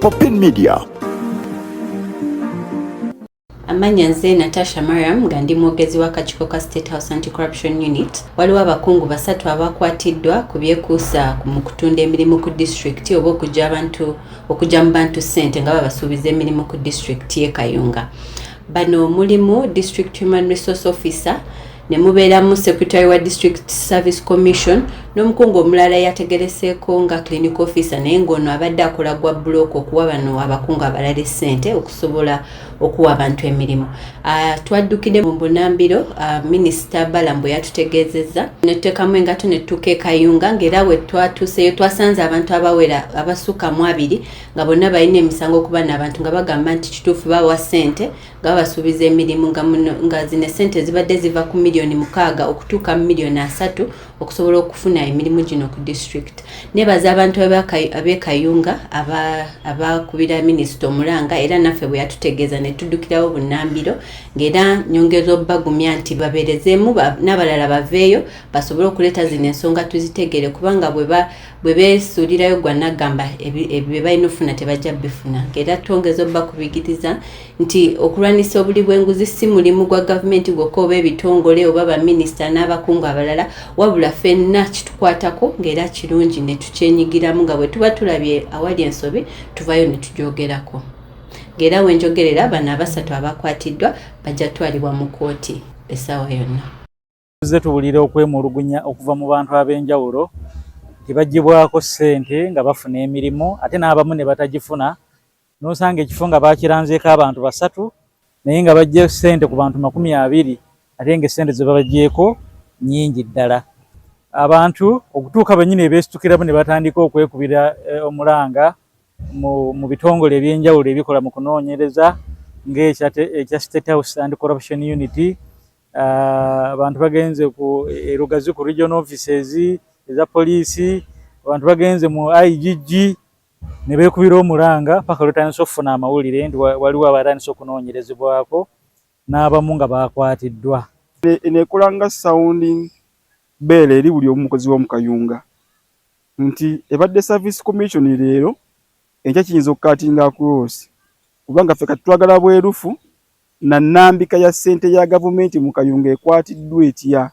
Popin Media. Amanya nze Natasha Mariam nga ndi mwogezi w'akakiiko ka State House Anti-Corruption Unit. Waliwo abakungu basatu abakwatiddwa ku byekuusa mu kutunda emirimu ku district oba okujja mu bantu ssente nga babasuubiza emirimu ku district y'e Kayunga. Bano mulimu District Human Resource Officer ne mubeeramu Secretary wa District Service Commission n'omukungu omulala yategereseeko nga Clinical Officer naye ng'ono abadde akola gwa block okuwa bano abakungu abalala ssente okusobola okuwa abantu emirimu. Twaddukidde mu Bunambiro, Minisita Balambo yatutegeezezza ne tuteekamu engato ne tutuuka e Kayunga ng'era we twatuuseyo twasanze abantu abawera abasukka mu 2 nga bonna balina emisango okuba n'abantu nga bagamba nti kituufu bawa ssente nga babasuubiza emirimu nga zino ssente zibadde ziva ku miliyoni 6 okutuuka mu miliyoni 3 okusobola okufuna emirimu gino ku district. Nebaza abantu ab'e Kayunga abakubira Minisita Omulanga era naffe bwe yatutegeeza ne tuddukirawo Bunambiro ng'era nyongeza obbagumya nti babeerezeemu n'abalala baveeyo basobole okuleeta zino ensonga tuzitegere kubanga bwe beesuulirayo gwa nagamba bye balina ofuna tebajja bifuna. Ng'era twongeza obbakubigiriza nti okulwanisa obuli bw'enguzi si mulimu gwa gavumenti gwokka oba ebitongole oba baminisita n'abakungu abalala wabula ffenna kitukwatako ng'era kirungi ne tukyenyigiramu nga bwe tuba tulabye awali ensobi tuvayo ne tugyogerako. Ng'era wenjogerera bano abasatu abakwatiddwa bajja twalibwa mu kkooti essaawa yonna. Tuzze tuwulira okwemulugunya okuva mu bantu ab'enjawulo tibaggyibwako ssente nga bafuna emirimu ate n'abamu ne batagifuna n'osanga ekifo nga bakiranzeeko abantu 3 naye nga bajja ssente ku bantu 20 ate nga ssente ze babaggyeko nnyingi ddala. Abantu okutuuka bennyini beesitukiramu ne batandika okwekubira omulanga mu bitongole ebyenjawulo ebikola mu kunoonyereza ng'ekya State House Anti-Corruption Unity. Abantu bagenze ku Rugazi ku regional offices eza poliisi, abantu bagenze mu IGG ne beekubira omulanga paka lwetandise okufuna amawulire nti waliwo abatandise okunoonyerezebwako n'abamu nga bakwatiddwa. Eneekola nga sounding bell eri buli omukozi w'omu Kayunga nti ebadde Service Commission leero enkya kiyinza okukatinga across kubanga ffe kati twagala bwerufu na nnambika ya ssente ya gavumenti mu Kayunga ekwatiddwa etya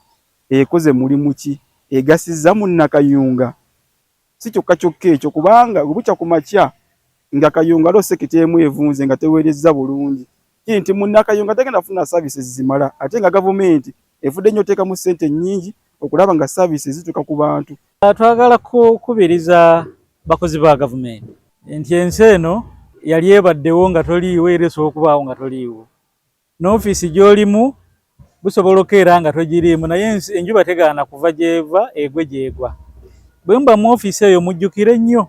ekoze mulimu ki egasizza munnakayunga. Si kyokka kyokka ekyo kubanga bukya ku makya nga Kayunga lo sekiti emu evunze nga teweerezza bulungi nti munnakayunga tegenda kufuna services zimala ate nga gavumenti efudde nnyo teekamu ssente nnyingi okulaba nga services zituuka ku bantu. Twagala kukubiriza bakozi ba gavumenti nti ensi eno yali ebaddewo nga toliiwo era esobola okubaawo nga toliiwo. N'ofiisi gy'olimu busobola okeera nga togiriimu naye enjuba tegaana kuva gy'eva egwe gy'egwa. Bwe muba mu ofiisi eyo mujjukire nnyo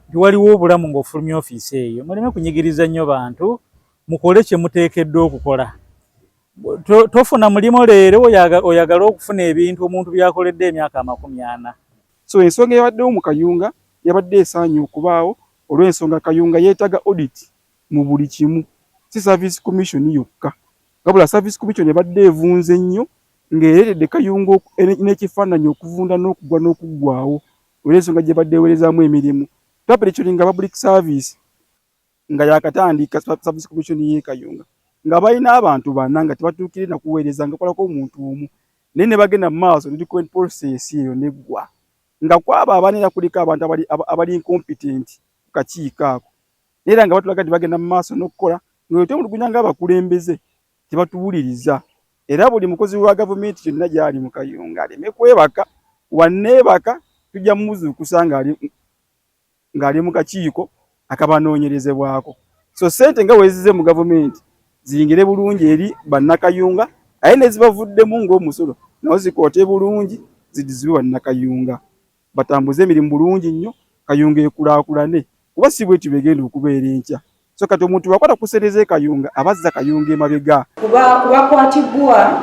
nti waliwo obulamu ng'ofulumya ofiisi eyo. Muleme kunyigiriza nnyo bantu, mukole kye muteekeddwa okukola. Tofuna mulimu leero oyagala okufuna ebintu omuntu byakoledde emyaka 40. So ensonga yabaddewo mu Kayunga yabadde esaanye okubaawo olw'ensonga Kayunga yeetaga audit mu buli kimu, si Service Commission yokka. Wabula Service Commission yabadde evunze nnyo ng'ereetedde Kayunga n'ekifaananyi okuvunda n'okugwa n'okuggwaawo olw'ensonga gye badde eweerezaamu emirimu. Tableturing public service nga yakatandika Service Commission y'e Kayunga nga balina abantu 4 nga tebatuukire na kuweereza nga kolako omuntu omu naye ne bagenda mu maaso ne recruitment process eyo neggwa nga kwaba abanira kuliko abantu abali incompetent ku kakiiko ako era nga batulaga nti bagenda mu maaso n'okukola ng'otemulugunya ng'abakulembeze tebatuwuliriza. Era buli mukozi wa gavumenti kyonna gy'ali mu Kayunga aleme kwebaka wanneebaka tujja mumuzuukusa ng'ali mu kakiiko akabanoonyerezebwako. So ssente nga weezize mu gavumenti ziyingire bulungi eri bannakayunga aye ne zibavuddemu ng'omusolo nawo zikoote bulungi zidizibwe bannakayunga batambuze emirimu bulungi nnyo Kayunga ekulaakulane kuba si bwe tibegenda okubeera enkya. So kati omuntu wakwata kusereza Kayunga abazza Kayunga emabega. Kubakwatibwa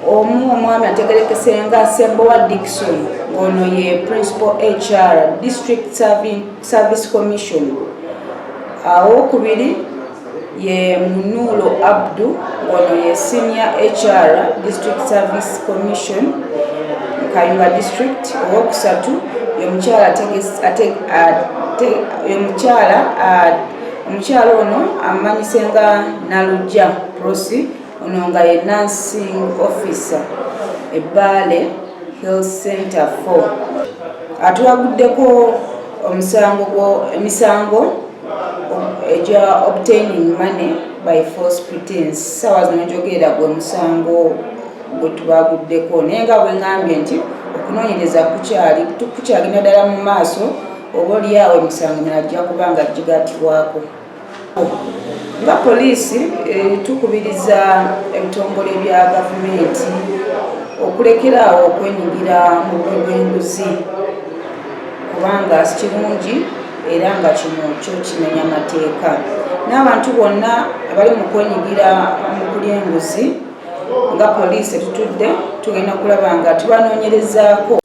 omwami ategerekese nga Sebowa Dickson ono ye Principal HR District Service Commission. Okubiri ye Munulo Abdu ono ye Senior HR District Service Commission. Kayunga district. Owokusatu omukyala ono amanyise nga Nalujja Prosi, ono nga ye nursing officer Ebbaale Health Center 4. Atuwaguddeko emisango egya obtaining money by false pretense. Sawa zino njogera gwe musango gwe tubaguddeko, naye nga bwe ngambye nti okunoonyereza kukyagenda ddala mu maaso, oba oliawo emisango mirala ajja kubanga gigatibwako. Nga poliisi tukubiriza ebitongole bya gavumenti okulekeraawo okwenyigira mu bubi bw'enguzi, kubanga si kirungi era nga kino kyo kimenya mateeka. N'abantu bonna abali mu kwenyigira mu kulya enguzi, nga poliisi tutudde tugenda kulaba nga tubanoonyerezaako